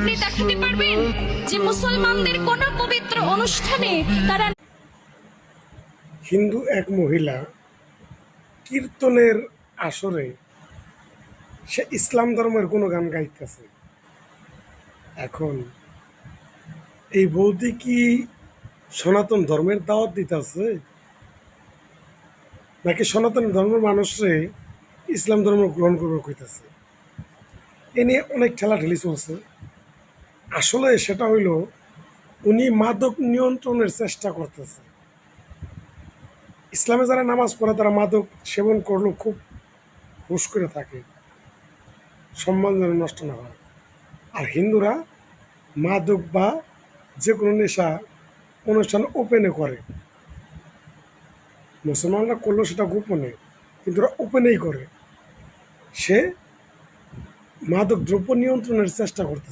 আপনি দেখাতে পারবেন যে মুসলমানদের কোন পবিত্র অনুষ্ঠানে তারা হিন্দু এক মহিলা কীর্তনের আসরে সে ইসলাম ধর্মের কোনো গান গাইতেছে। এখন এই বৌদি কি সনাতন ধর্মের দাওয়াত দিতেছে, নাকি সনাতন ধর্মের মানুষরে ইসলাম ধর্ম গ্রহণ করবে কইতেছে? এ নিয়ে অনেক ঠেলাঠেলি চলছে। আসলে সেটা হইল উনি মাদক নিয়ন্ত্রণের চেষ্টা করতেছে। ইসলামে যারা নামাজ পড়ে তারা মাদক সেবন করলেও খুব হুঁশ করে থাকে, সম্মান যেন নষ্ট না হয়। আর হিন্দুরা মাদক বা যে কোনো নেশা অনুষ্ঠান ওপেনে করে, মুসলমানরা করলেও সেটা গোপনে, কিন্তু ওরা ওপেনেই করে। সে মাদক দ্রব্য নিয়ন্ত্রণের চেষ্টা করতে